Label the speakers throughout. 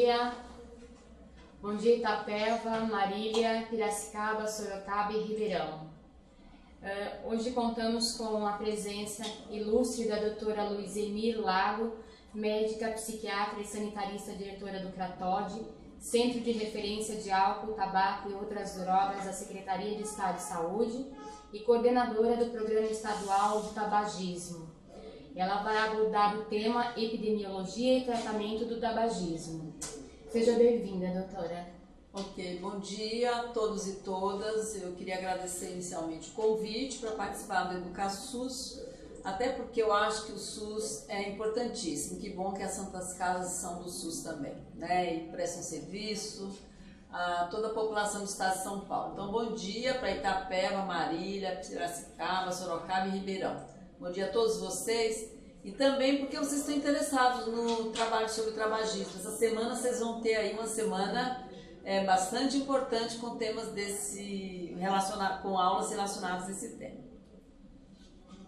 Speaker 1: dia. Bom dia Itapeva, Marília, Piracicaba, Sorocaba e Ribeirão. Hoje contamos com a presença ilustre da doutora Luísa Emir Lago, médica, psiquiatra e sanitarista, diretora do CRATOD, Centro de Referência de Álcool, Tabaco e Outras Drogas da Secretaria de Estado de Saúde e coordenadora do Programa Estadual de Tabagismo. Ela vai abordar o tema Epidemiologia e Tratamento do Tabagismo. Seja bem-vinda, doutora.
Speaker 2: Ok, bom dia a todos e todas. Eu queria agradecer inicialmente o convite para participar do EducaSUS, até porque eu acho que o SUS é importantíssimo. Que bom que as Santas Casas são do SUS também, né? E prestam serviço a toda a população do estado de São Paulo. Então, bom dia para Itapeva, Marília, Piracicaba, Sorocaba e Ribeirão. Bom dia a todos vocês e também porque vocês estão interessados no trabalho sobre tabagismo. Essa semana vocês vão ter aí uma semana bastante importante com temas com aulas relacionadas a esse tema.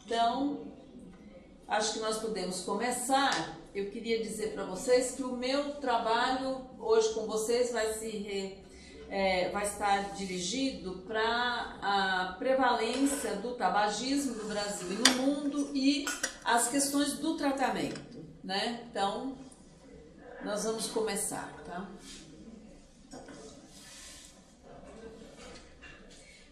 Speaker 2: Então, acho que nós podemos começar. Eu queria dizer para vocês que o meu trabalho hoje com vocês vai estar dirigido para a prevalência do tabagismo no Brasil e no mundo e as questões do tratamento, né? Então, nós vamos começar, tá?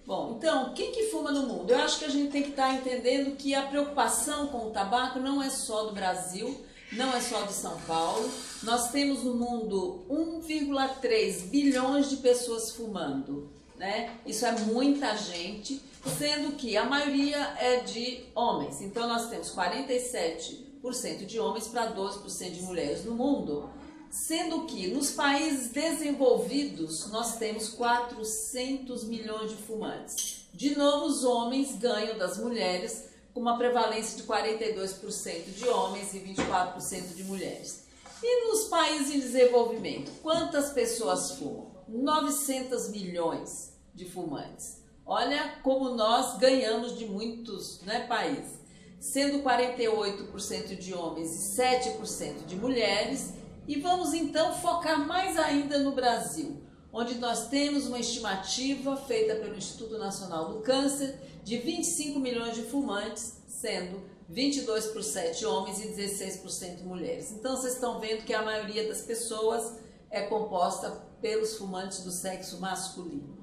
Speaker 2: Bom, então, quem que fuma no mundo? Eu acho que a gente tem que estar entendendo que a preocupação com o tabaco não é só do Brasil, não é só de São Paulo. Nós temos no mundo 1,3 bilhões de pessoas fumando, né? Isso é muita gente, sendo que a maioria é de homens. Então nós temos 47% de homens para 12% de mulheres no mundo, sendo que nos países desenvolvidos nós temos 400 milhões de fumantes. De novo, os homens ganham das mulheres, com uma prevalência de 42% de homens e 24% de mulheres. E nos países em desenvolvimento, quantas pessoas fumam? 900 milhões de fumantes. Olha como nós ganhamos de muitos, né, países, sendo 48% de homens e 7% de mulheres. E vamos então focar mais ainda no Brasil, onde nós temos uma estimativa feita pelo Instituto Nacional do Câncer de 25 milhões de fumantes, sendo 22% homens e 16% mulheres. Então vocês estão vendo que a maioria das pessoas é composta pelos fumantes do sexo masculino.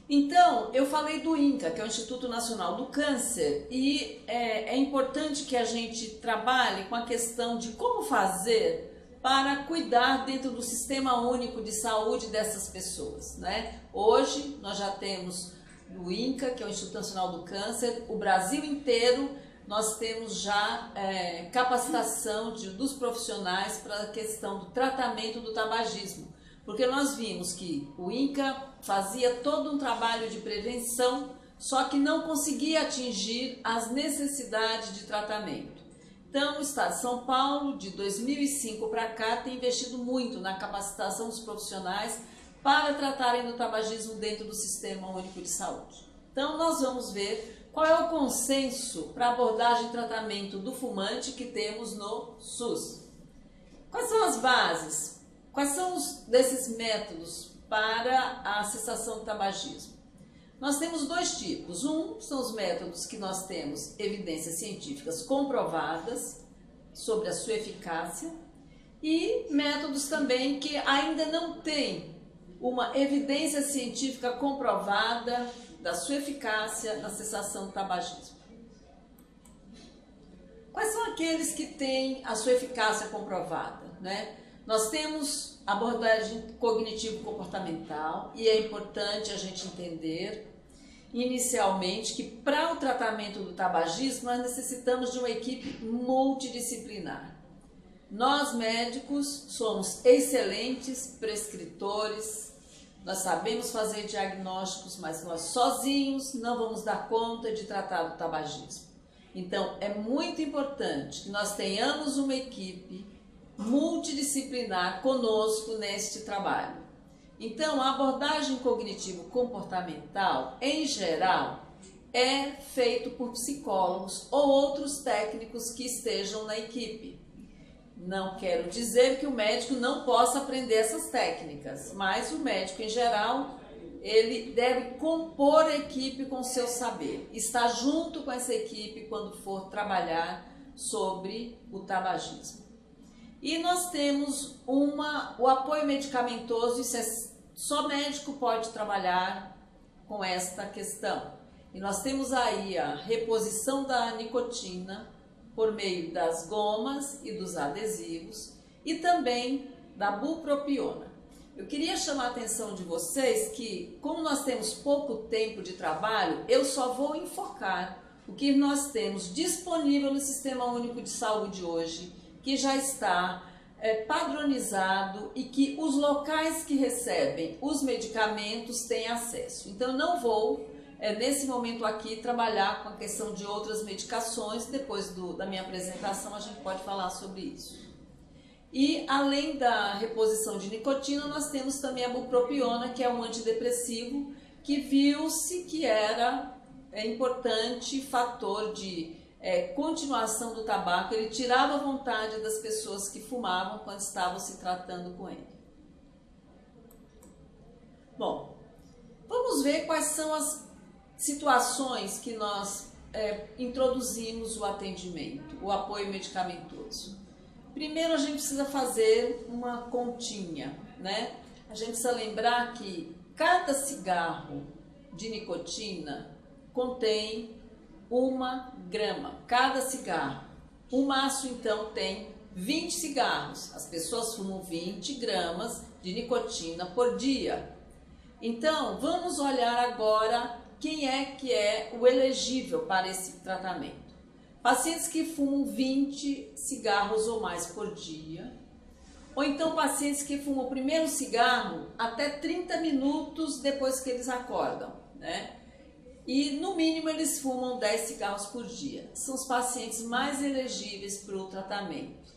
Speaker 2: Então, eu falei do INCA, que é o Instituto Nacional do Câncer, e é importante que a gente trabalhe com a questão de como fazer para cuidar dentro do Sistema Único de Saúde dessas pessoas, né? Hoje nós já temos o INCA, que é o Instituto Nacional do Câncer, o Brasil inteiro, nós temos já capacitação dos profissionais para a questão do tratamento do tabagismo, porque nós vimos que o INCA fazia todo um trabalho de prevenção, só que não conseguia atingir as necessidades de tratamento. Então, o Estado de São Paulo, de 2005 para cá, tem investido muito na capacitação dos profissionais para tratarem do tabagismo dentro do Sistema Único de Saúde. Então, nós vamos ver qual é o consenso para abordagem e tratamento do fumante que temos no SUS. Quais são as bases? Quais são desses métodos para a cessação do tabagismo? Nós temos dois tipos. Um são os métodos que nós temos evidências científicas comprovadas sobre a sua eficácia e métodos também que ainda não têm uma evidência científica comprovada da sua eficácia na cessação do tabagismo. Quais são aqueles que têm a sua eficácia comprovada, né? Nós temos abordagem cognitivo-comportamental e é importante a gente entender inicialmente que para o tratamento do tabagismo nós necessitamos de uma equipe multidisciplinar. Nós médicos somos excelentes prescritores, nós sabemos fazer diagnósticos, mas nós sozinhos não vamos dar conta de tratar do tabagismo. Então é muito importante que nós tenhamos uma equipe multidisciplinar conosco neste trabalho. Então, a abordagem cognitivo-comportamental, em geral, é feito por psicólogos ou outros técnicos que estejam na equipe. Não quero dizer que o médico não possa aprender essas técnicas, mas o médico em geral, ele deve compor a equipe com seu saber, estar junto com essa equipe quando for trabalhar sobre o tabagismo. E nós temos o apoio medicamentoso, isso só médico pode trabalhar com esta questão. E nós temos aí a reposição da nicotina por meio das gomas e dos adesivos e também da bupropiona. Eu queria chamar a atenção de vocês que, como nós temos pouco tempo de trabalho, eu só vou enfocar o que nós temos disponível no Sistema Único de Saúde hoje, que já está padronizado e que os locais que recebem os medicamentos têm acesso. Então, não vou, nesse momento aqui, trabalhar com a questão de outras medicações. Depois da minha apresentação, a gente pode falar sobre isso. E, além da reposição de nicotina, nós temos também a bupropiona, que é um antidepressivo, que viu-se que era importante fator de continuação do tabaco. Ele tirava a vontade das pessoas que fumavam quando estavam se tratando com ele. Bom, vamos ver quais são as situações que nós introduzimos o atendimento, o apoio medicamentoso. Primeiro a gente precisa fazer uma continha, né? A gente precisa lembrar que cada cigarro de nicotina contém 1 grama, cada cigarro. Um maço então tem 20 cigarros, as pessoas fumam 20 gramas de nicotina por dia. Então vamos olhar agora quem é que é o elegível para esse tratamento. Pacientes que fumam 20 cigarros ou mais por dia, ou então pacientes que fumam o primeiro cigarro até 30 minutos depois que eles acordam, né? E no mínimo eles fumam 10 cigarros por dia. São os pacientes mais elegíveis para o tratamento.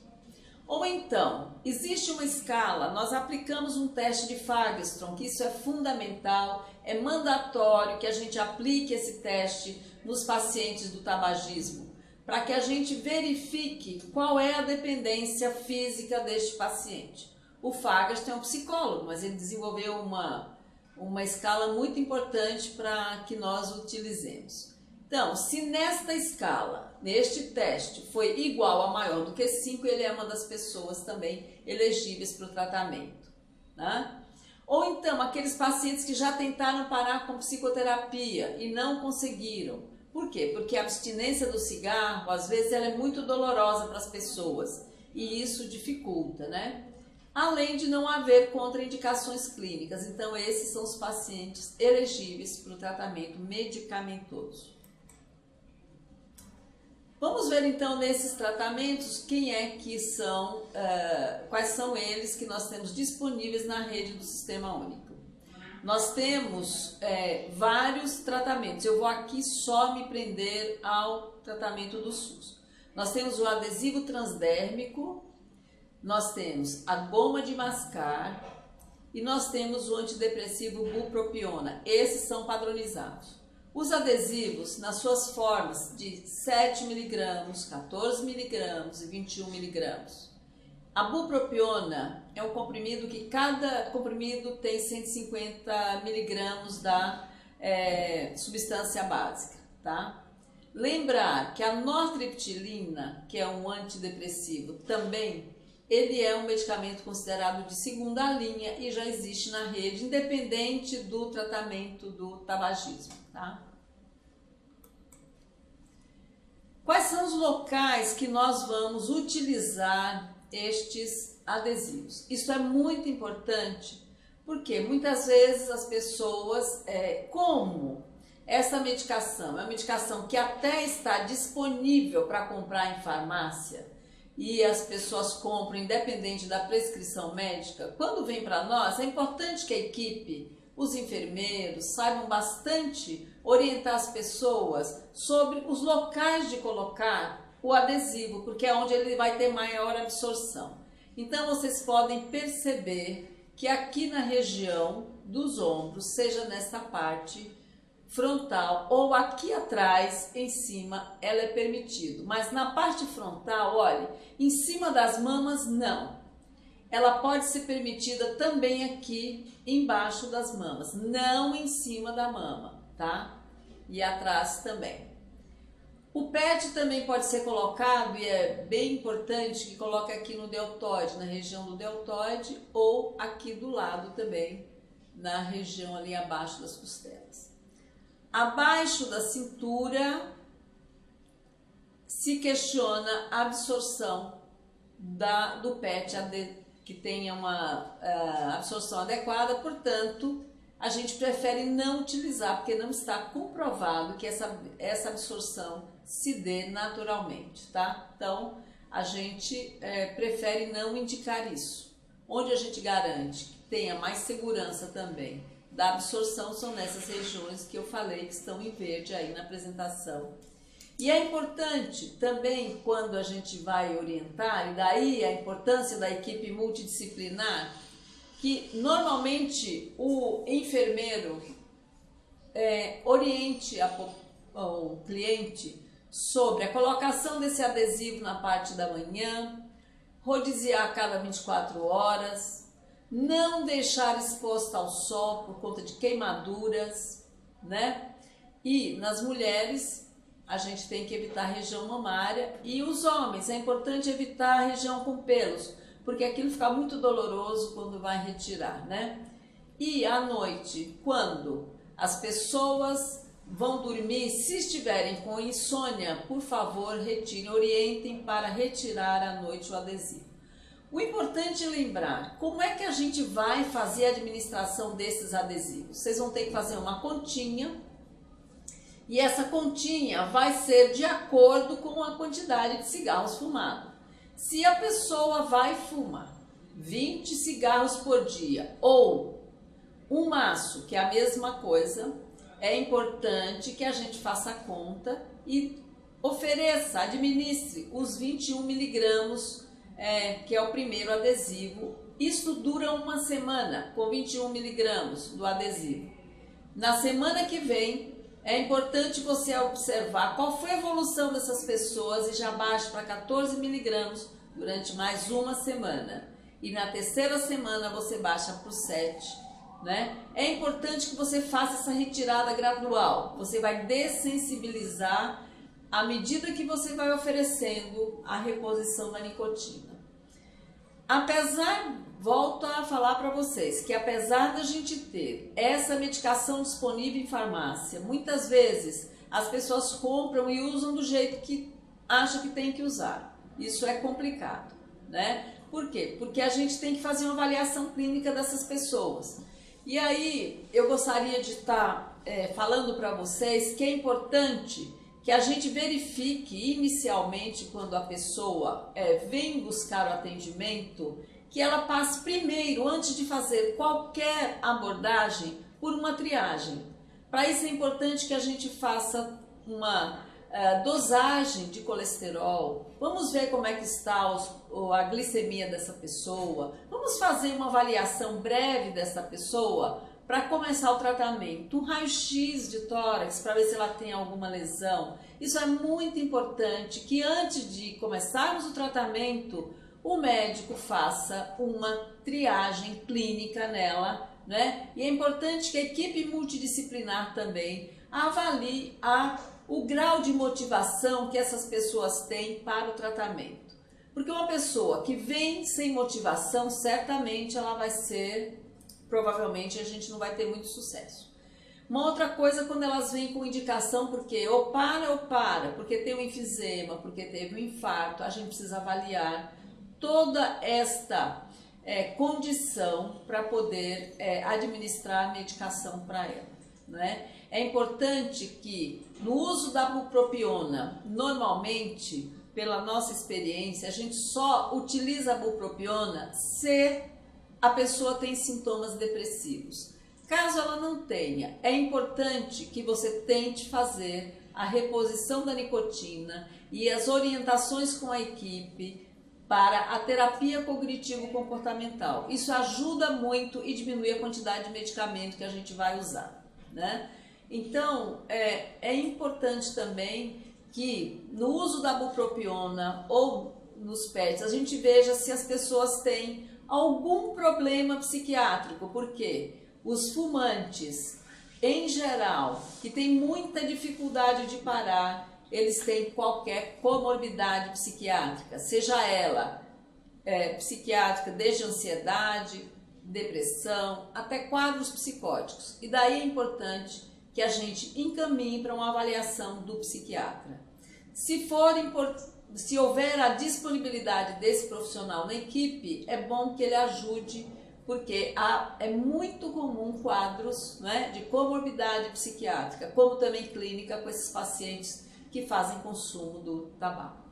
Speaker 2: Ou então, existe uma escala, nós aplicamos um teste de Fagerström, que isso é fundamental, é mandatório que a gente aplique esse teste nos pacientes do tabagismo, para que a gente verifique qual é a dependência física deste paciente. O Fagerström é um psicólogo, mas ele desenvolveu uma escala muito importante para que nós utilizemos. Então, se nesta escala, neste teste, foi igual a maior do que 5, ele é uma das pessoas também elegíveis para o tratamento, né? Ou então, aqueles pacientes que já tentaram parar com psicoterapia e não conseguiram. Por quê? Porque a abstinência do cigarro, às vezes, ela é muito dolorosa para as pessoas e isso dificulta, né? Além de não haver contraindicações clínicas. Então, esses são os pacientes elegíveis para o tratamento medicamentoso. Vamos ver, então, nesses tratamentos, quais são eles que nós temos disponíveis na rede do Sistema Único. Nós temos vários tratamentos. Eu vou aqui só me prender ao tratamento do SUS. Nós temos o adesivo transdérmico, nós temos a goma de mascar e nós temos o antidepressivo bupropiona. Esses são padronizados. Os adesivos, nas suas formas de 7 mg, 14 mg e 21 mg. A bupropiona é um comprimido que cada comprimido tem 150 mg da substância básica, tá? Lembrar que a nortriptilina, que é um antidepressivo, também ele é um medicamento considerado de segunda linha e já existe na rede, independente do tratamento do tabagismo, tá? Quais são os locais que nós vamos utilizar estes adesivos? Isso é muito importante, porque muitas vezes as pessoas, como essa medicação é uma medicação que até está disponível para comprar em farmácia, e as pessoas compram independente da prescrição médica, quando vem para nós, é importante que a equipe, os enfermeiros, saibam bastante orientar as pessoas sobre os locais de colocar o adesivo, porque é onde ele vai ter maior absorção. Então, vocês podem perceber que aqui na região dos ombros, seja nesta parte, frontal ou aqui atrás, em cima, ela é permitido. Mas na parte frontal, olha, em cima das mamas, não. Ela pode ser permitida também aqui embaixo das mamas, não em cima da mama, tá? E atrás também. O pet também pode ser colocado, e é bem importante que coloque aqui no deltoide, na região do deltoide, ou aqui do lado também, na região ali abaixo das costelas. Abaixo da cintura se questiona a absorção do PET que tenha uma absorção adequada, portanto, a gente prefere não utilizar, porque não está comprovado que essa absorção se dê naturalmente, tá? Então, a gente prefere não indicar isso. Onde a gente garante que tenha mais segurança também da absorção são nessas regiões que eu falei, que estão em verde aí na apresentação. E é importante também, quando a gente vai orientar, e daí a importância da equipe multidisciplinar, que normalmente o enfermeiro oriente o cliente sobre a colocação desse adesivo na parte da manhã, rodiziar a cada 24 horas, não deixar exposta ao sol por conta de queimaduras, né? E nas mulheres, a gente tem que evitar a região mamária, e os homens, é importante evitar a região com pelos, porque aquilo fica muito doloroso quando vai retirar, né? E à noite, quando as pessoas vão dormir, se estiverem com insônia, por favor, retirem, orientem para retirar à noite o adesivo. O importante é lembrar, como é que a gente vai fazer a administração desses adesivos? Vocês vão ter que fazer uma continha, e essa continha vai ser de acordo com a quantidade de cigarros fumados. Se a pessoa vai fumar 20 cigarros por dia ou um maço, que é a mesma coisa, é importante que a gente faça a conta e ofereça, administre os 21 miligramas, que é o primeiro adesivo. Isso dura uma semana com 21 miligramas do adesivo. Na semana que vem, é importante você observar qual foi a evolução dessas pessoas e já baixe para 14 miligramas durante mais uma semana. E na terceira semana você baixa para o 7, né? É importante que você faça essa retirada gradual. Você vai dessensibilizar à medida que você vai oferecendo a reposição da nicotina. Volto a falar para vocês que apesar da gente ter essa medicação disponível em farmácia, muitas vezes as pessoas compram e usam do jeito que acham que tem que usar. Isso é complicado, né? Por quê? Porque a gente tem que fazer uma avaliação clínica dessas pessoas. E aí eu gostaria de estar falando para vocês que é importante que a gente verifique inicialmente, quando a pessoa vem buscar o atendimento, que ela passe primeiro, antes de fazer qualquer abordagem, por uma triagem. Para isso é importante que a gente faça uma dosagem de colesterol, vamos ver como é que está a glicemia dessa pessoa, vamos fazer uma avaliação breve dessa pessoa para começar o tratamento, um raio-x de tórax para ver se ela tem alguma lesão. Isso é muito importante, que antes de começarmos o tratamento, o médico faça uma triagem clínica nela, né? E é importante que a equipe multidisciplinar também avalie o grau de motivação que essas pessoas têm para o tratamento. Porque uma pessoa que vem sem motivação, certamente ela vai ser, provavelmente a gente não vai ter muito sucesso. Uma outra coisa, quando elas vêm com indicação, porque ou para, porque tem um enfisema, porque teve um infarto, a gente precisa avaliar toda esta condição para poder administrar a medicação para ela, né? É importante que no uso da bupropiona, normalmente, pela nossa experiência, a gente só utiliza a bupropiona se a pessoa tem sintomas depressivos. Caso ela não tenha, é importante que você tente fazer a reposição da nicotina e as orientações com a equipe para a terapia cognitivo-comportamental. Isso ajuda muito e diminui a quantidade de medicamento que a gente vai usar, né? Então, é importante também que no uso da bupropiona ou nos PETs, a gente veja se as pessoas têm algum problema psiquiátrico, porque os fumantes, em geral, que têm muita dificuldade de parar, eles têm qualquer comorbidade psiquiátrica, seja ela psiquiátrica desde ansiedade, depressão, até quadros psicóticos. E daí é importante que a gente encaminhe para uma avaliação do psiquiatra. Se houver a disponibilidade desse profissional na equipe, é bom que ele ajude, porque é muito comum quadros, né, de comorbidade psiquiátrica, como também clínica, com esses pacientes que fazem consumo do tabaco.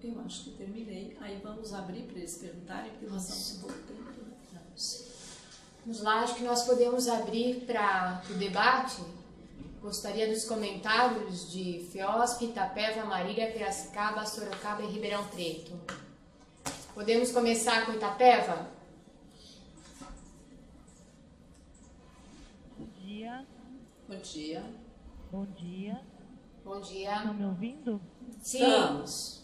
Speaker 2: Eu acho que terminei. Aí vamos abrir para eles perguntarem, porque nós estamos um pouco tempo.
Speaker 1: Vamos lá, acho que nós podemos abrir para o debate. Gostaria dos comentários de FEOSP, Itapeva, Marília, Piracicaba, Sorocaba e Ribeirão Preto. Podemos começar com Itapeva?
Speaker 3: Bom dia.
Speaker 2: Bom dia.
Speaker 3: Bom dia.
Speaker 1: Bom dia.
Speaker 3: Estão me ouvindo?
Speaker 1: Sim.
Speaker 2: Estamos.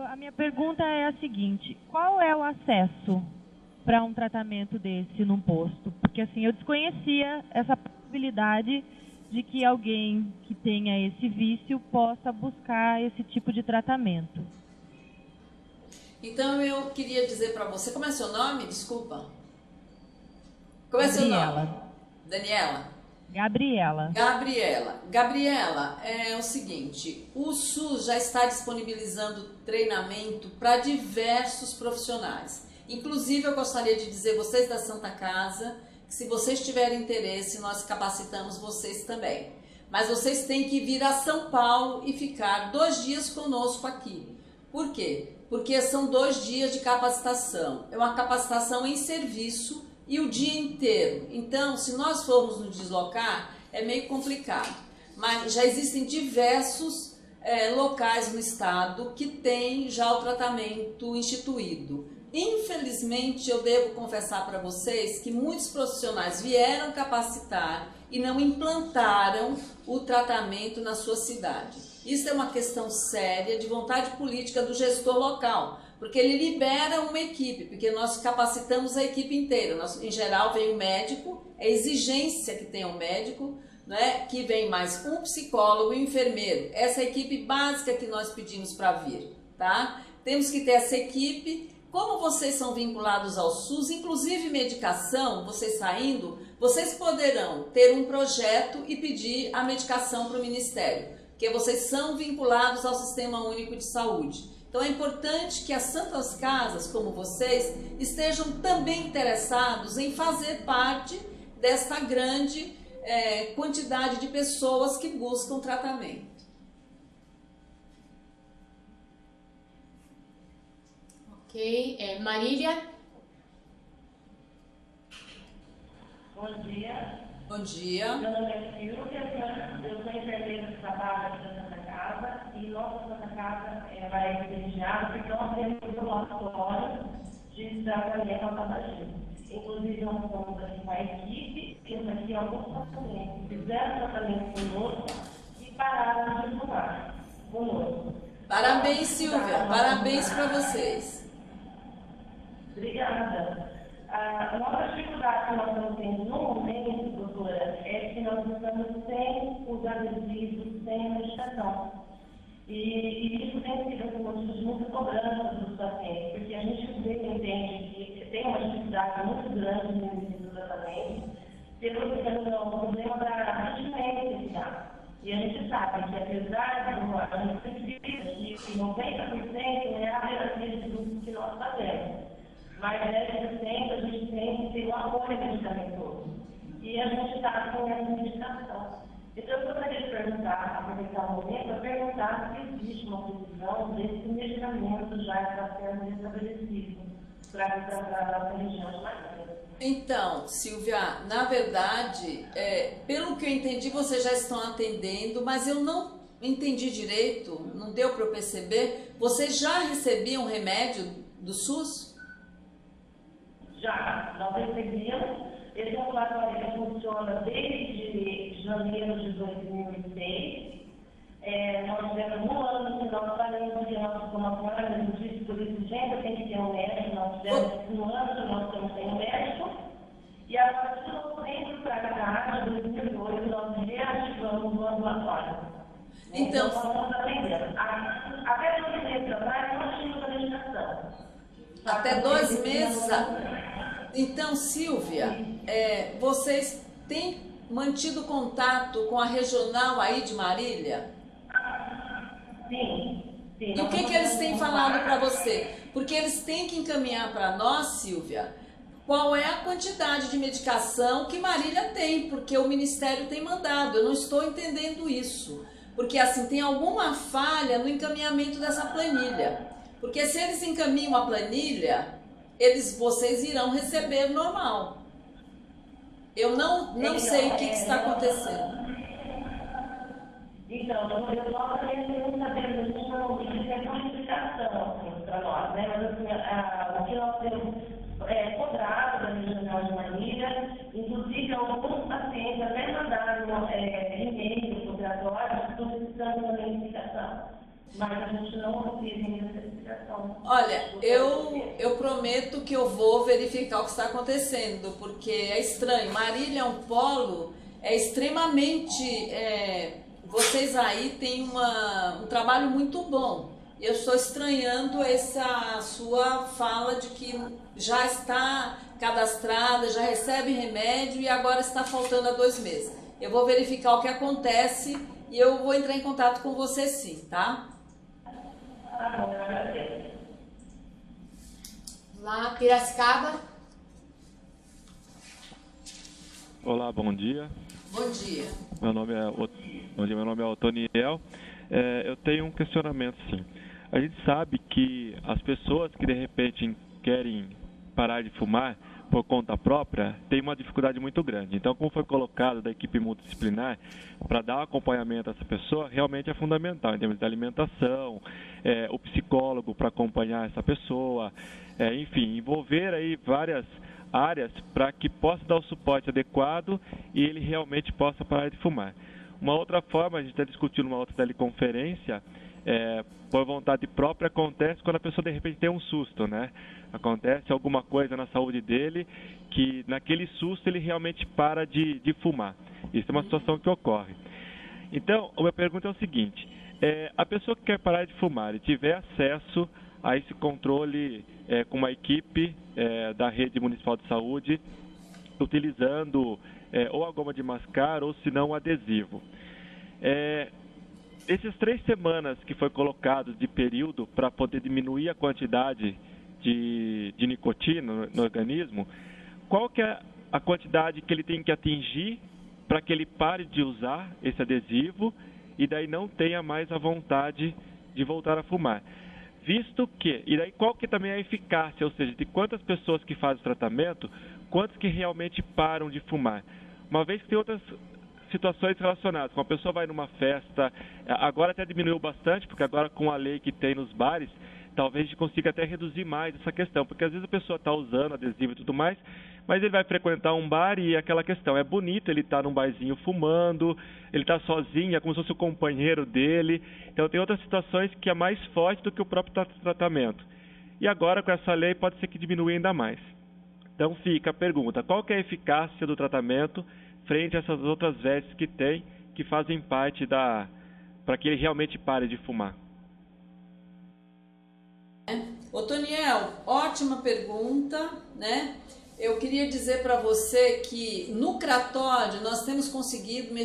Speaker 3: A minha pergunta é a seguinte: qual é o acesso para um tratamento desse num posto? Porque assim, eu desconhecia essa possibilidade de que alguém que tenha esse vício possa buscar esse tipo de tratamento.
Speaker 2: Então eu queria dizer para você, como é seu nome? Desculpa. Como é seu nome? Daniela.
Speaker 3: Gabriela.
Speaker 2: Gabriela, é o seguinte, o SUS já está disponibilizando treinamento para diversos profissionais. Inclusive, eu gostaria de dizer, vocês da Santa Casa, que se vocês tiverem interesse, nós capacitamos vocês também. Mas vocês têm que vir a São Paulo e ficar 2 dias conosco aqui. Por quê? Porque são 2 dias de capacitação. É uma capacitação em serviço e o dia inteiro. Então, se nós formos nos deslocar, é meio complicado. Mas já existem diversos locais no estado que têm já o tratamento instituído. Infelizmente, eu devo confessar para vocês que muitos profissionais vieram capacitar e não implantaram o tratamento na sua cidade. Isso é uma questão séria de vontade política do gestor local, porque ele libera uma equipe, porque nós capacitamos a equipe inteira. Em geral, vem o médico, é exigência que tenha um médico, né, que vem mais um psicólogo e um enfermeiro. Essa é a equipe básica que nós pedimos para vir, tá? Temos que ter essa equipe. Como vocês são vinculados ao SUS, inclusive medicação, vocês saindo, vocês poderão ter um projeto e pedir a medicação para o Ministério, porque vocês são vinculados ao Sistema Único de Saúde. Então é importante que as Santas Casas, como vocês, estejam também interessados em fazer parte dessa grande quantidade de pessoas que buscam tratamento.
Speaker 1: Ok. Marília?
Speaker 4: Bom dia.
Speaker 2: Bom dia.
Speaker 4: Meu nome é Silvia, eu sou enfermeira que trabalha aqui na Santa Casa e nossa Santa Casa vai privilegiada porque nós temos um laboratório de tratamento ao tabagismo. Inclusive, nós estamos aqui com a equipe, temos aqui alguns pacientes que fizeram tratamento conosco e pararam de fumar conosco.
Speaker 2: Parabéns, Silvia. Parabéns para vocês.
Speaker 4: Obrigada. A nossa dificuldade que nós estamos tendo no momento, doutora, é que nós estamos sem os adesivos, sem a medicação. E isso tem sido um motivo de muita cobrança dos pacientes, porque a gente entende que tem uma dificuldade muito grande no início do tratamento, pelo problema da abstinência. E a gente sabe que, apesar do a gente precisa de 90% é a terapia que nós fazemos. Mas 10% a gente tem que ter um apoio medicamentoso. E a gente está com essa medicação. Então, eu gostaria de perguntar, aproveitar o momento, para perguntar se existe uma previsão desse medicamento já que está sendo estabelecido para a nossa região de Marília.
Speaker 2: Então, Silvia, na verdade, pelo que eu entendi, vocês já estão atendendo, mas eu não entendi direito, não deu para eu perceber. Vocês já recebiam remédio do SUS?
Speaker 4: Já, nós recebíamos, Esse ambulatório ele funciona desde janeiro de 2006. Nós tivemos um ano que nós falamos que nós tomamos análise disso, por isso gente tem que ter um médico, nós tivemos um ano que nós temos um médico, e agora de novembro para cá, de 2008, nós reativamos o ambulatório.
Speaker 2: Então,
Speaker 4: nós estamos aprendendo. Até 2 meses atrás, nós tínhamos a legislação.
Speaker 2: Até 2 meses. Então, Silvia, vocês têm mantido contato com a regional aí de Marília?
Speaker 4: Sim.
Speaker 2: E o que eles têm falado para você? Porque eles têm que encaminhar para nós, Silvia, qual é a quantidade de medicação que Marília tem, porque o Ministério tem mandado. Eu não estou entendendo isso. Porque assim, tem alguma falha no encaminhamento dessa planilha. Porque se eles encaminham a planilha, vocês irão receber normal. Eu não sei o que está acontecendo.
Speaker 4: Então, eu novamente não sabemos, a gente não tem uma explicação assim, para nós, né? Mas assim, o que nós temos cobrado da Regional de Marília, inclusive alguns pacientes até mandaram e-mail obrigatório solicitando também explicação. Mas a gente não teve essa explicação.
Speaker 2: Olha, eu prometo que eu vou verificar o que está acontecendo, porque é estranho. Marília é um polo extremamente... vocês aí têm um trabalho muito bom. Eu estou estranhando essa sua fala de que já está cadastrada, já recebe remédio e agora está faltando há 2 meses. Eu vou verificar o que acontece e eu vou entrar em contato com você sim, tá?
Speaker 1: Lá, Piracicaba.
Speaker 5: Olá, bom dia.
Speaker 2: Bom dia.
Speaker 5: Meu nome é Otoniel. Eu tenho um questionamento, sim. A gente sabe que as pessoas que de repente querem parar de fumar por conta própria têm uma dificuldade muito grande. Então, como foi colocado da equipe multidisciplinar, para dar um acompanhamento a essa pessoa, realmente é fundamental, em termos de alimentação, o psicólogo para acompanhar essa pessoa, enfim, envolver aí várias áreas para que possa dar o suporte adequado e ele realmente possa parar de fumar. Uma outra forma, a gente está discutindo uma outra teleconferência, por vontade própria, acontece quando a pessoa de repente tem um susto, né? Acontece alguma coisa na saúde dele que naquele susto ele realmente para de fumar. Isso é uma situação que ocorre. Então, a minha pergunta é o seguinte, a pessoa que quer parar de fumar e tiver acesso a esse controle com uma equipe da rede municipal de saúde, utilizando ou a goma de mascar ou se não o adesivo. Essas 3 semanas que foi colocado de período para poder diminuir a quantidade de nicotina no organismo, qual que é a quantidade que ele tem que atingir para que ele pare de usar esse adesivo e daí não tenha mais a vontade de voltar a fumar? Visto que, e daí qual que também é a eficácia, ou seja, de quantas pessoas que fazem o tratamento, quantos que realmente param de fumar? Uma vez que tem outras situações relacionadas, uma pessoa vai numa festa, agora até diminuiu bastante, porque agora com a lei que tem nos bares, talvez a gente consiga até reduzir mais essa questão, porque às vezes a pessoa está usando adesivo e tudo mais, mas ele vai frequentar um bar e aquela questão, é bonito ele estar num barzinho fumando, ele está sozinho, é como se fosse o companheiro dele, então tem outras situações que é mais forte do que o próprio tratamento. E agora com essa lei pode ser que diminua ainda mais. Então fica a pergunta, qual que é a eficácia do tratamento frente a essas outras vestes que tem, que fazem parte para que ele realmente pare de fumar?
Speaker 2: Otoniel, ótima pergunta, né? Eu queria dizer para você que no Cratódio nós temos conseguido uma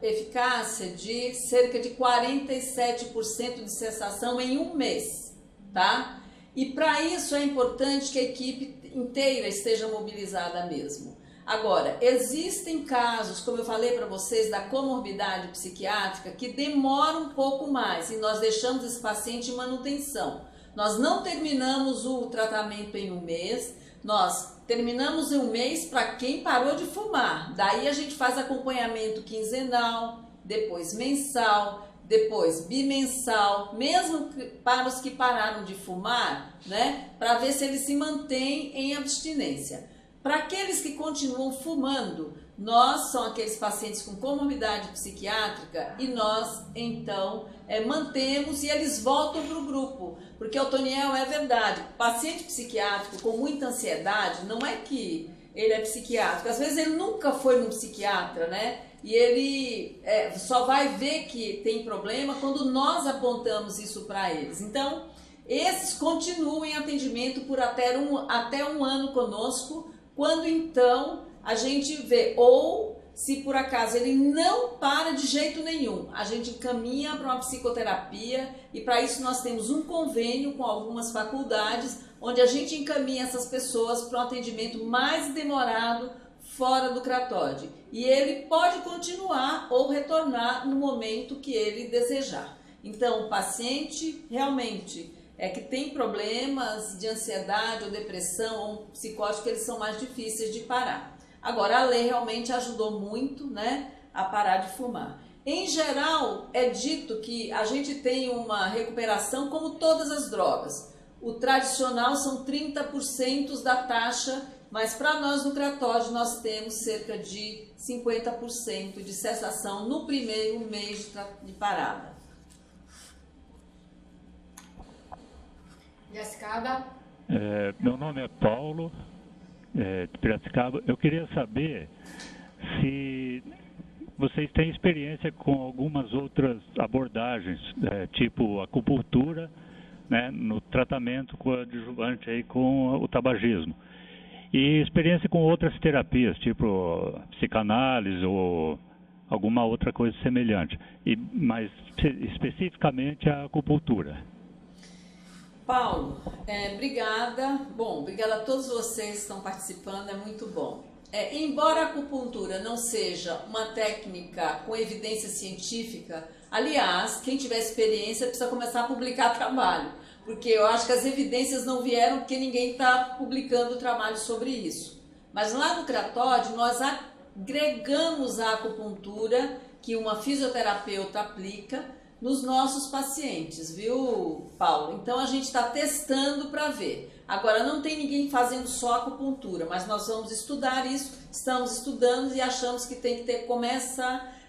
Speaker 2: eficácia de cerca de 47% de cessação em 1 mês, tá? E para isso é importante que a equipe inteira esteja mobilizada mesmo. Agora, existem casos, como eu falei para vocês, da comorbidade psiquiátrica que demora um pouco mais e nós deixamos esse paciente em manutenção. Nós não terminamos o tratamento em 1 mês, nós terminamos em 1 mês para quem parou de fumar. Daí a gente faz acompanhamento quinzenal, depois mensal, depois bimensal, mesmo para os que pararam de fumar, né, para ver se eles se mantêm em abstinência. Para aqueles que continuam fumando, nós são aqueles pacientes com comorbidade psiquiátrica e nós, então, mantemos e eles voltam para o grupo. Porque, Otoniel, é verdade, paciente psiquiátrico com muita ansiedade, não é que ele é psiquiátrico, às vezes ele nunca foi num psiquiatra, né? E ele só vai ver que tem problema quando nós apontamos isso para eles. Então, esses continuam em atendimento por até um ano conosco, quando então a gente vê, ou se por acaso ele não para de jeito nenhum, a gente encaminha para uma psicoterapia e para isso nós temos um convênio com algumas faculdades, onde a gente encaminha essas pessoas para um atendimento mais demorado fora do Cratode. E ele pode continuar ou retornar no momento que ele desejar. Então, o paciente realmente que tem problemas de ansiedade ou depressão ou psicótico, eles são mais difíceis de parar. Agora, a lei realmente ajudou muito, né, a parar de fumar. Em geral, é dito que a gente tem uma recuperação como todas as drogas. O tradicional são 30% da taxa, mas para nós no Cratode nós temos cerca de 50% de cessação no primeiro mês de parada.
Speaker 1: Piracicaba.
Speaker 6: Meu nome é Paulo, de Piracicaba. Eu queria saber se vocês têm experiência com algumas outras abordagens, tipo acupuntura, né, no tratamento coadjuvante aí com o tabagismo. E experiência com outras terapias, tipo psicanálise ou alguma outra coisa semelhante, mas especificamente a acupuntura.
Speaker 2: Paulo, obrigada. Bom, obrigada a todos vocês que estão participando, é muito bom. Embora a acupuntura não seja uma técnica com evidência científica, aliás, quem tiver experiência precisa começar a publicar trabalho, porque eu acho que as evidências não vieram porque ninguém está publicando trabalho sobre isso. Mas lá no Cratode nós agregamos a acupuntura que uma fisioterapeuta aplica nos nossos pacientes, viu, Paulo? Então a gente está testando para ver. Agora não tem ninguém fazendo só acupuntura, mas nós vamos estudar isso, estamos estudando e achamos que tem que ter,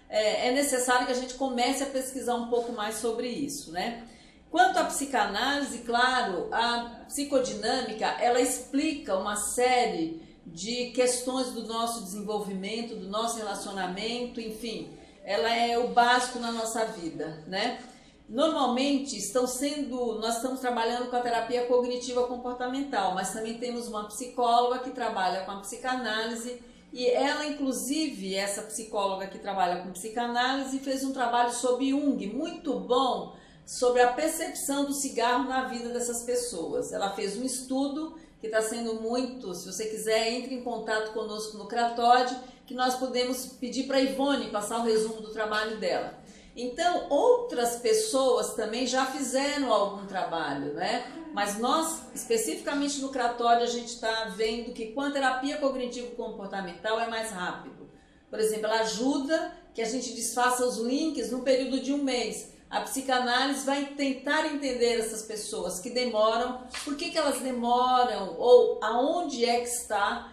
Speaker 2: é necessário que a gente comece a pesquisar um pouco mais sobre isso, né? Quanto à psicanálise, claro, a psicodinâmica, ela explica uma série de questões do nosso desenvolvimento, do nosso relacionamento, enfim, ela é o básico na nossa vida, né? Normalmente nós estamos trabalhando com a terapia cognitiva comportamental, mas também temos uma psicóloga que trabalha com a psicanálise e ela, inclusive, essa psicóloga que trabalha com psicanálise, fez um trabalho sobre Jung, muito bom, sobre a percepção do cigarro na vida dessas pessoas. Ela fez um estudo que está sendo muito, se você quiser, entre em contato conosco no Cratode, que nós podemos pedir para a Ivone passar o resumo do trabalho dela. Então, outras pessoas também já fizeram algum trabalho, né? Mas nós, especificamente no Cratode, a gente está vendo que com a terapia cognitivo-comportamental é mais rápido. Por exemplo, ela ajuda que a gente desfaça os links no período de um mês. A psicanálise vai tentar entender essas pessoas que demoram, por que elas demoram, ou aonde é que está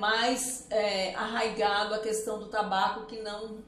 Speaker 2: mais arraigado a questão do tabaco que não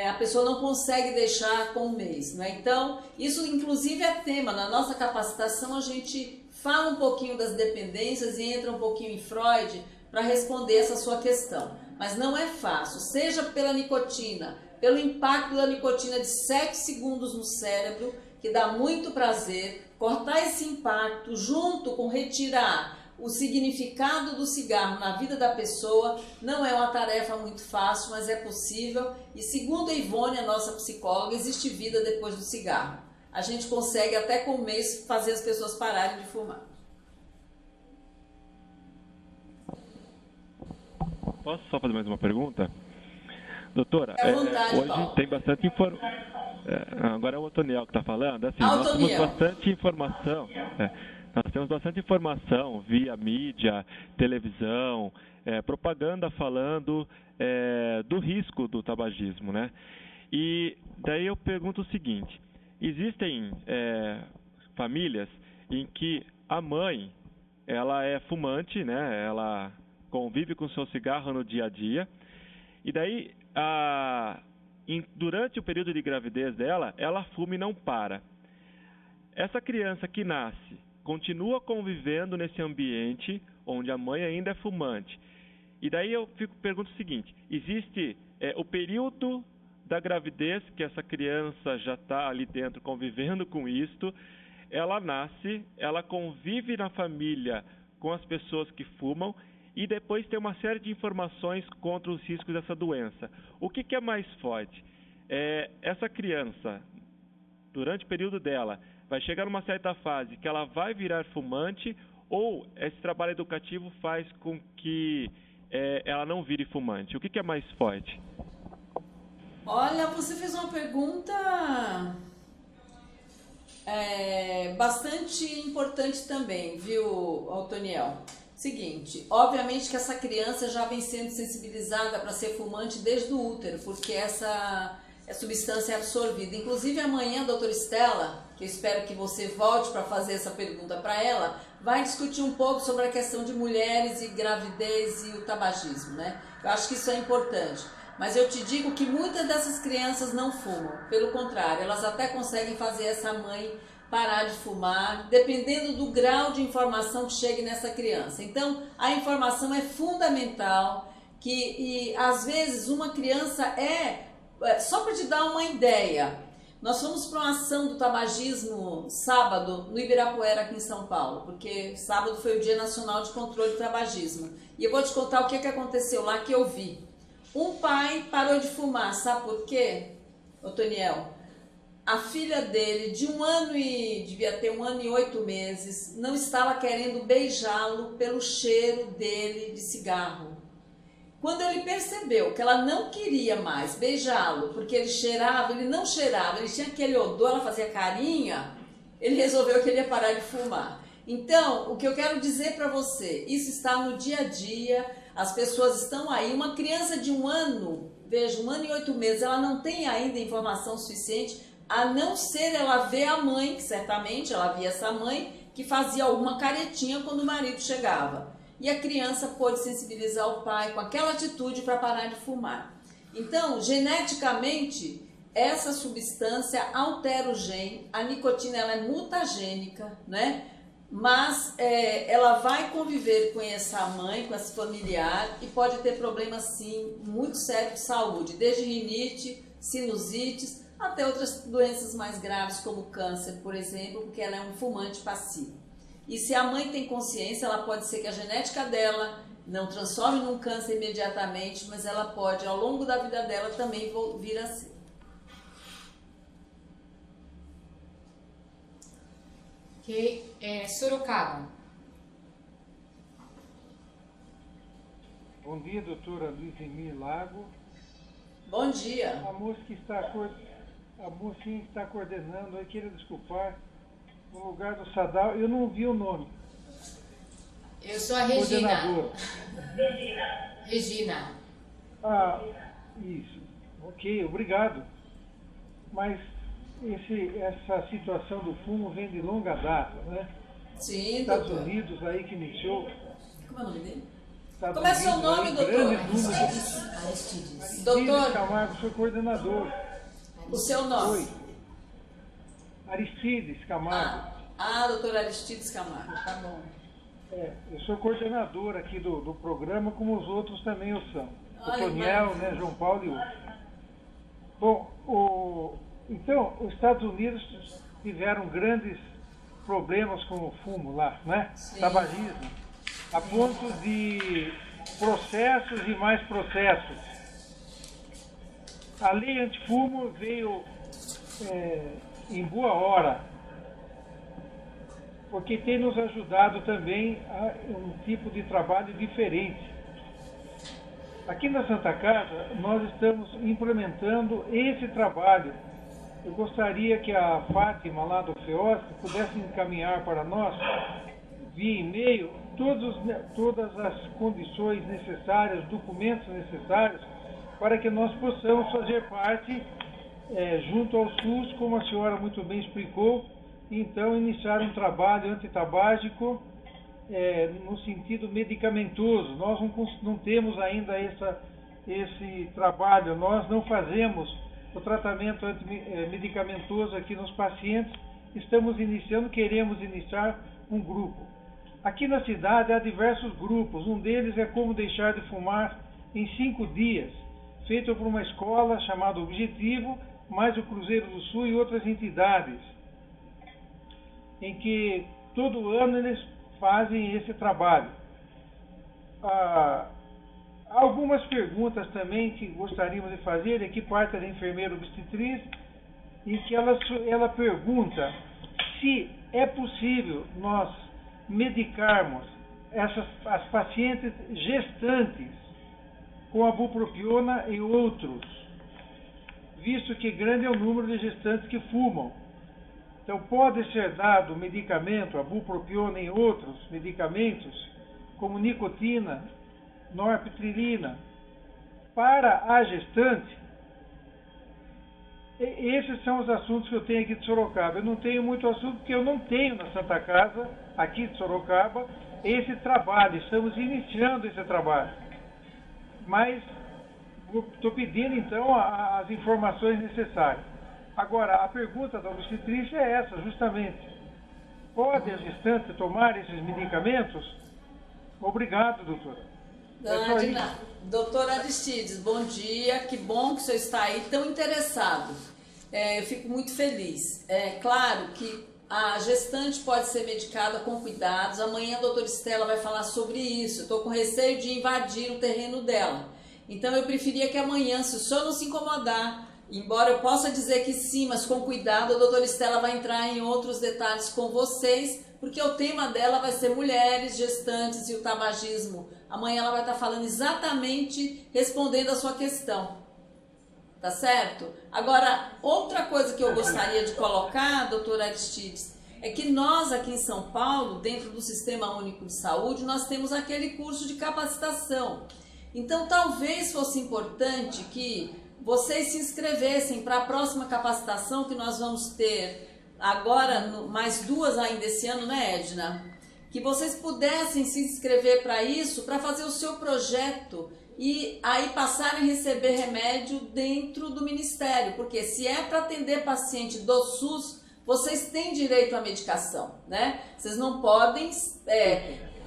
Speaker 2: a pessoa não consegue deixar com um mês, né? Então, isso inclusive é tema. Na nossa capacitação a gente fala um pouquinho das dependências e entra um pouquinho em Freud para responder essa sua questão. Mas não é fácil, seja pela nicotina, pelo impacto da nicotina de 7 segundos no cérebro, que dá muito prazer, cortar esse impacto junto com retirar o significado do cigarro na vida da pessoa, não é uma tarefa muito fácil, mas é possível. E segundo a Ivone, a nossa psicóloga, existe vida depois do cigarro. A gente consegue até com um mês fazer as pessoas pararem de fumar.
Speaker 5: Posso só fazer mais uma pergunta? Doutora,
Speaker 2: vontade,
Speaker 5: hoje
Speaker 2: Paulo.
Speaker 5: tem bastante informação. Agora é o Otoniel que está falando. Assim, nós temos
Speaker 2: Otoniel.
Speaker 5: bastante informação. Nós temos bastante informação via mídia, televisão, propaganda falando do risco do tabagismo, né? E daí eu pergunto o seguinte: existem famílias em que a mãe ela é fumante, né? Ela convive com o seu cigarro no dia a dia, e daí, durante o período de gravidez dela, ela fuma e não para. Essa criança que nasce continua convivendo nesse ambiente onde a mãe ainda é fumante. E daí eu pergunto o seguinte, existe o período da gravidez, que essa criança já está ali dentro convivendo com isto, ela nasce, ela convive na família com as pessoas que fumam e depois tem uma série de informações contra os riscos dessa doença. O que é mais forte? Essa criança, durante o período dela, vai chegar numa certa fase que ela vai virar fumante, ou esse trabalho educativo faz com que ela não vire fumante? O que é mais forte?
Speaker 2: Olha, você fez uma pergunta bastante importante também, viu, Antoniel? Seguinte, obviamente que essa criança já vem sendo sensibilizada para ser fumante desde o útero, porque essa substância é absorvida. Inclusive amanhã a doutora Estela, que eu espero que você volte para fazer essa pergunta para ela, vai discutir um pouco sobre a questão de mulheres e gravidez e o tabagismo, né? Eu acho que isso é importante. Mas eu te digo que muitas dessas crianças não fumam. Pelo contrário, elas até conseguem fazer essa mãe parar de fumar, dependendo do grau de informação que chegue nessa criança. Então, a informação é fundamental, e às vezes uma criança só para te dar uma ideia, nós fomos para uma ação do tabagismo sábado no Ibirapuera, aqui em São Paulo, porque sábado foi o Dia Nacional de Controle do Tabagismo. E eu vou te contar o que aconteceu lá que eu vi. Um pai parou de fumar, sabe por quê, Otoniel? A filha dele, devia ter 1 ano e 8 meses, não estava querendo beijá-lo pelo cheiro dele de cigarro. Quando ele percebeu que ela não queria mais beijá-lo, porque ele cheirava, ele não cheirava, ele tinha aquele odor, ela fazia carinha, ele resolveu que ele ia parar de fumar. Então, o que eu quero dizer para você, isso está no dia a dia, as pessoas estão aí. Uma criança de 1 ano, veja, 1 ano e 8 meses, ela não tem ainda informação suficiente, a não ser ela ver a mãe, que certamente ela via essa mãe, que fazia alguma caretinha quando o marido chegava. E a criança pôde sensibilizar o pai com aquela atitude para parar de fumar. Então, geneticamente, essa substância altera o gene, a nicotina ela é mutagênica, né? Mas ela vai conviver com essa mãe, com esse familiar, e pode ter problemas, sim, muito sérios de saúde, desde rinite, sinusites, até outras doenças mais graves, como câncer, por exemplo, porque ela é um fumante passivo. E se a mãe tem consciência, ela pode ser que a genética dela não transforme num câncer imediatamente, mas ela pode, ao longo da vida dela, também vir a ser.
Speaker 1: Ok, Sorocaba.
Speaker 7: Bom dia, doutora Luizemir Lago.
Speaker 2: Bom dia.
Speaker 7: A mocinha que está coordenando, eu queria desculpar, no lugar do Sadal, eu não vi o nome.
Speaker 1: Eu sou a Regina.
Speaker 7: Coordenadora.
Speaker 1: Regina.
Speaker 7: Ah, isso. Ok, obrigado. Mas essa situação do fumo vem de longa data, né?
Speaker 2: Sim,
Speaker 7: Estados
Speaker 2: doutor.
Speaker 7: Unidos aí que iniciou.
Speaker 2: Como é o nome dele?
Speaker 7: Estados
Speaker 2: Como é seu
Speaker 7: Unidos,
Speaker 2: nome,
Speaker 7: aí,
Speaker 2: doutor?
Speaker 7: grande número de-
Speaker 1: Aristides.
Speaker 2: Doutor,
Speaker 7: Camargo, sou coordenador.
Speaker 2: o seu nome?
Speaker 7: Oi. Aristides Camargo.
Speaker 2: Doutor Aristides Camargo, tá bom.
Speaker 7: Eu sou coordenador aqui do programa, como os outros também o são. O
Speaker 2: Olha,
Speaker 7: Toniel,
Speaker 2: maravilha.
Speaker 7: né, João Paulo e outros. Bom, então, os Estados Unidos tiveram grandes problemas com o fumo lá, né?
Speaker 2: Sim.
Speaker 7: Tabagismo, a ponto de processos e mais processos. A lei antifumo veio em boa hora, porque tem nos ajudado também a um tipo de trabalho diferente. Aqui na Santa Casa, nós estamos implementando esse trabalho. Eu gostaria que a Fátima, lá do FEOSC, pudesse encaminhar para nós, via e-mail, todas as condições necessárias, documentos necessários, para que nós possamos fazer parte, junto ao SUS, como a senhora muito bem explicou, e então iniciar um trabalho antitabágico no sentido medicamentoso. Nós não temos ainda esse trabalho, nós não fazemos o tratamento medicamentoso aqui nos pacientes. Estamos iniciando, queremos iniciar um grupo. Aqui na cidade há diversos grupos, um deles é como deixar de fumar em 5 dias, feito por uma escola chamada Objetivo, mais o Cruzeiro do Sul e outras entidades, em que todo ano eles fazem esse trabalho. Há algumas perguntas também que gostaríamos de fazer, aqui parte da enfermeira obstetriz, em que ela pergunta se é possível nós medicarmos as pacientes gestantes com a bupropiona e outros, visto que grande é o número de gestantes que fumam. Então pode ser dado medicamento, a bupropiona e outros medicamentos, como nicotina, norepinefrina, para a gestante. Esses são os assuntos que eu tenho aqui de Sorocaba. Eu não tenho muito assunto porque eu não tenho na Santa Casa, aqui de Sorocaba, esse trabalho. Estamos iniciando esse trabalho. Mas estou pedindo, então, as informações necessárias. Agora, a pergunta da obstetrícia é essa, justamente. Pode a gestante tomar esses medicamentos? Obrigado, doutora.
Speaker 2: Doutora Aristides, bom dia, que bom que o senhor está aí tão interessado. Eu fico muito feliz. É claro que a gestante pode ser medicada com cuidados. Amanhã a doutora Estela vai falar sobre isso. Estou com receio de invadir o terreno dela. Então eu preferia que amanhã, se o senhor não se incomodar, embora eu possa dizer que sim, mas com cuidado, a doutora Estela vai entrar em outros detalhes com vocês, porque o tema dela vai ser mulheres, gestantes e o tabagismo. Amanhã ela vai estar falando exatamente, respondendo a sua questão. Tá certo? Agora, outra coisa que eu gostaria de colocar, doutora Aristides, é que nós aqui em São Paulo, dentro do Sistema Único de Saúde, nós temos aquele curso de capacitação. Então, talvez fosse importante que vocês se inscrevessem para a próxima capacitação que nós vamos ter agora, mais 2 ainda esse ano, né, Edna? Que vocês pudessem se inscrever para isso, para fazer o seu projeto e aí passarem a receber remédio dentro do Ministério, porque se é para atender paciente do SUS, vocês têm direito à medicação, né? Vocês não podem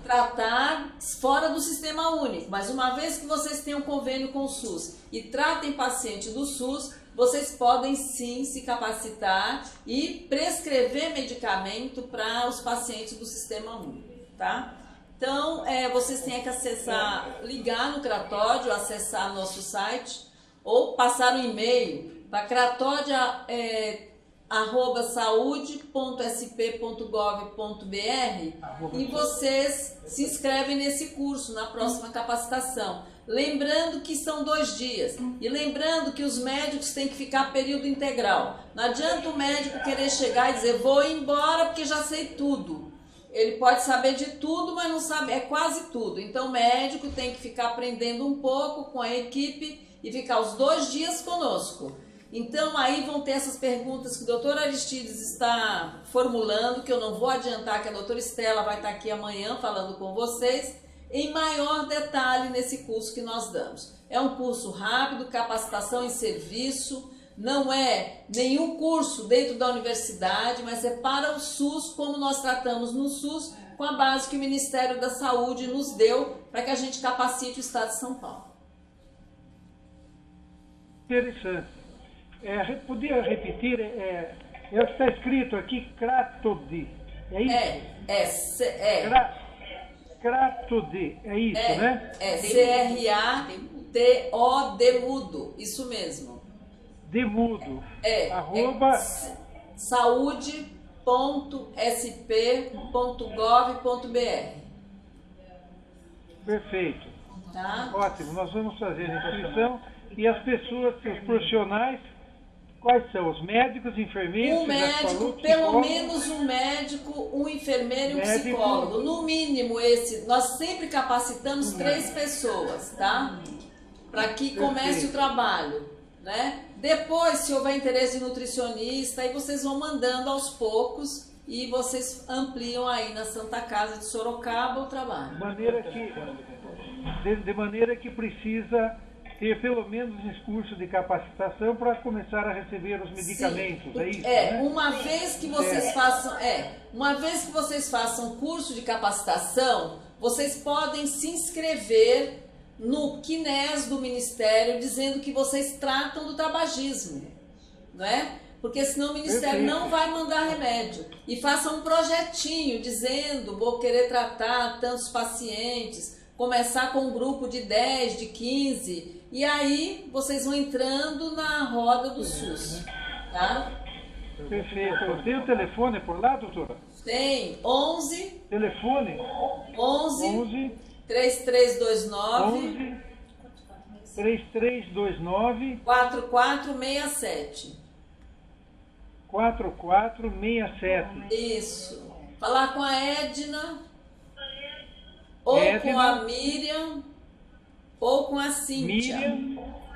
Speaker 2: tratar fora do Sistema Único, mas uma vez que vocês têm um convênio com o SUS e tratem paciente do SUS, vocês podem sim se capacitar e prescrever medicamento para os pacientes do Sistema Único, tá? Então, vocês têm que acessar, ligar no Cratódio, acessar nosso site ou passar um e-mail para cratodia@saude.sp.gov.br e vocês se inscrevem nesse curso na próxima capacitação. Lembrando que são 2 dias e lembrando que os médicos têm que ficar período integral. Não adianta o médico querer chegar e dizer vou embora porque já sei tudo. Ele pode saber de tudo, mas não sabe, é quase tudo. Então o médico tem que ficar aprendendo um pouco com a equipe e ficar os 2 dias conosco. Então aí vão ter essas perguntas que o doutor Aristides está formulando, que eu não vou adiantar, que a doutora Estela vai estar aqui amanhã falando com vocês, em maior detalhe nesse curso que nós damos. É um curso rápido, capacitação em serviço, não é nenhum curso dentro da universidade, mas é para o SUS, como nós tratamos no SUS, com a base que o Ministério da Saúde nos deu para que a gente capacite o Estado de São Paulo.
Speaker 7: Interessante. Podia repetir, é o que está escrito aqui, Cratodi, é isso? Cratodi, é isso, né?
Speaker 2: C-R-A-T-O-D mudo, isso mesmo.
Speaker 7: De mudo.
Speaker 2: saúde.sp.gov.br.
Speaker 7: Perfeito.
Speaker 2: Tá?
Speaker 7: Ótimo, nós vamos fazer a inscrição e as pessoas, os profissionais, quais são? Os médicos, enfermeiros?
Speaker 2: Um médico, pelo menos um médico, um enfermeiro e um psicólogo. No mínimo nós sempre capacitamos 3 pessoas, tá? Para que comece o trabalho, né? Depois, se houver interesse de nutricionista, aí vocês vão mandando aos poucos e vocês ampliam aí na Santa Casa de Sorocaba o trabalho.
Speaker 7: De maneira que precisa ter pelo menos esse curso de capacitação para começar a receber os medicamentos, é isso? Né?
Speaker 2: Uma vez que vocês façam curso de capacitação, vocês podem se inscrever no CNES do Ministério dizendo que vocês tratam do tabagismo, não é? Porque senão o Ministério não vai mandar remédio. E façam um projetinho dizendo, vou querer tratar tantos pacientes, começar com um grupo de 10, de 15, e aí vocês vão entrando na roda do SUS, tá?
Speaker 7: Perfeito. Tem o telefone por lá, doutora?
Speaker 2: Tem, 11...
Speaker 7: Telefone?
Speaker 2: 11 3329
Speaker 7: 3329
Speaker 2: 4467.
Speaker 7: 4467.
Speaker 2: Isso. Falar com a Edna, ou com a Miriam, ou com a Cíntia.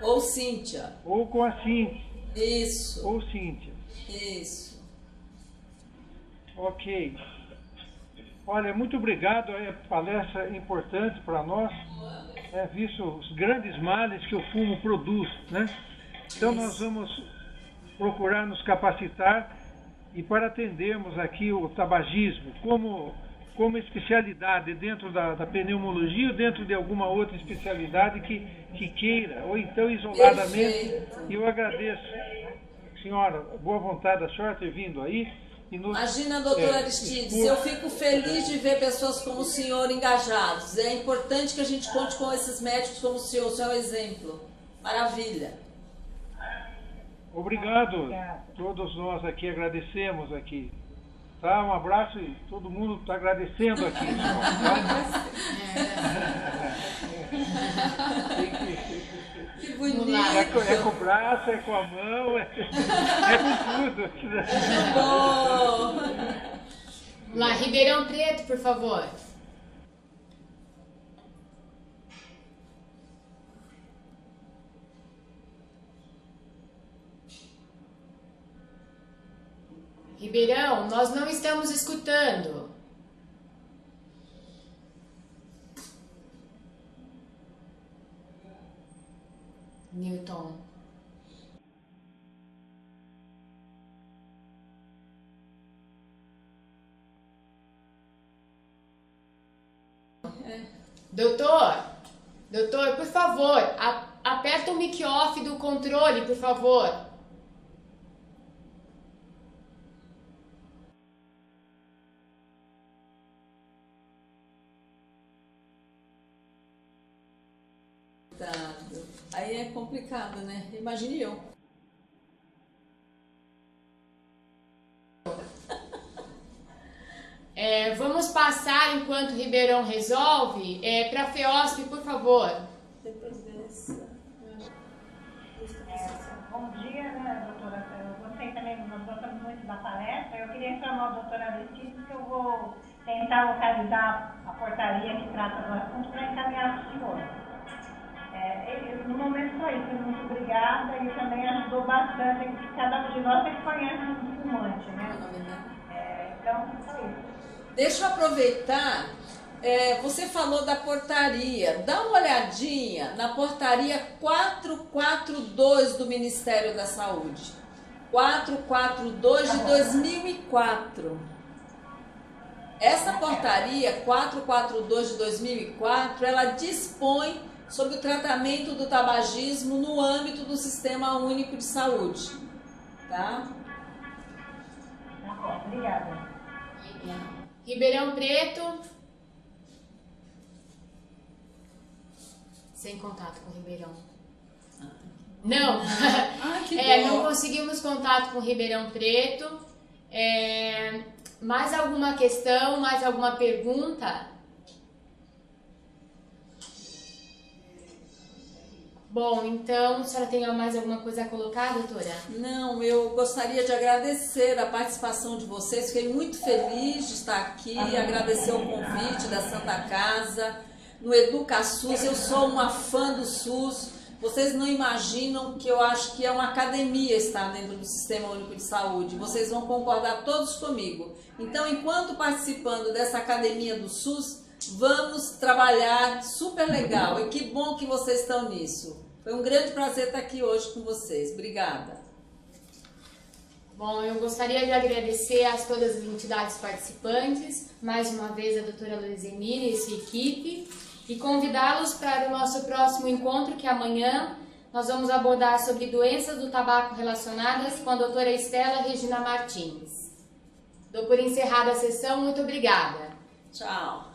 Speaker 2: Ou Cíntia.
Speaker 7: Ou com a Cíntia.
Speaker 2: Isso.
Speaker 7: Ou Cíntia.
Speaker 2: Isso.
Speaker 7: Ok. Olha, muito obrigado. É palestra importante para nós, visto os grandes males que o fumo produz, né? Então nós vamos procurar nos capacitar e para atendermos aqui o tabagismo como especialidade dentro da pneumologia ou dentro de alguma outra especialidade que queira, ou então isoladamente.
Speaker 2: Perfeito.
Speaker 7: E eu agradeço, senhora, boa vontade da senhora ter vindo aí.
Speaker 2: Imagina, doutora Aristides, eu fico feliz de ver pessoas como o senhor engajados. É importante que a gente conte com esses médicos como o senhor é um exemplo. Maravilha.
Speaker 7: Obrigado. Todos nós aqui agradecemos aqui. Tá? Um abraço e todo mundo está agradecendo aqui.
Speaker 2: Que bonito.
Speaker 7: É com o braço, é com a mão, é com tudo.
Speaker 2: Bom.
Speaker 1: Lá, Ribeirão Preto, por favor. Ribeirão, nós não estamos escutando. Newton. Doutor, por favor, aperta o mic off do controle, por favor.
Speaker 2: Aí é complicado, né? Imagine eu.
Speaker 1: Vamos passar, enquanto o Ribeirão resolve, para a FEOSP, por favor.
Speaker 2: Depois dessa.
Speaker 8: Bom dia, né, doutora? Eu gostei também, nós gostamos muito da palestra. Eu queria informar a doutora Aristides que eu vou tentar localizar a portaria que trata do assunto para encaminhar para o senhor. No momento só isso, muito obrigada, e também ajudou bastante, porque cada um de nós conhece um fumante, né? Então, só isso.
Speaker 2: Deixa eu aproveitar, você falou da portaria, dá uma olhadinha na portaria 442 do Ministério da Saúde, 442 de 2004. Essa portaria 442 de 2004, ela dispõe sobre o tratamento do tabagismo no âmbito do Sistema Único de Saúde, tá?
Speaker 8: Tá bom, obrigada.
Speaker 1: Ribeirão Preto. Sem contato com o Ribeirão. Não. Não conseguimos contato com o Ribeirão Preto. Mais alguma questão, mais alguma pergunta? Bom, então, a senhora tem mais alguma coisa a colocar, doutora?
Speaker 2: Não, eu gostaria de agradecer a participação de vocês, fiquei muito feliz de estar aqui, agradecer o convite da Santa Casa, no EducaSUS. Eu sou uma fã do SUS, Vocês não imaginam que eu acho que é uma academia estar dentro do Sistema Único de Saúde. Vocês vão concordar todos comigo. Então, enquanto participando dessa academia do SUS, vamos trabalhar super legal. E que bom que vocês estão nisso. Foi um grande prazer estar aqui hoje com vocês. Obrigada.
Speaker 1: Bom, eu gostaria de agradecer a todas as entidades participantes, mais uma vez a doutora Luiza Emília e sua equipe, e convidá-los para o nosso próximo encontro, que amanhã nós vamos abordar sobre doenças do tabaco relacionadas com a doutora Estela Regina Martins. Dou por encerrada a sessão, muito obrigada.
Speaker 2: Tchau.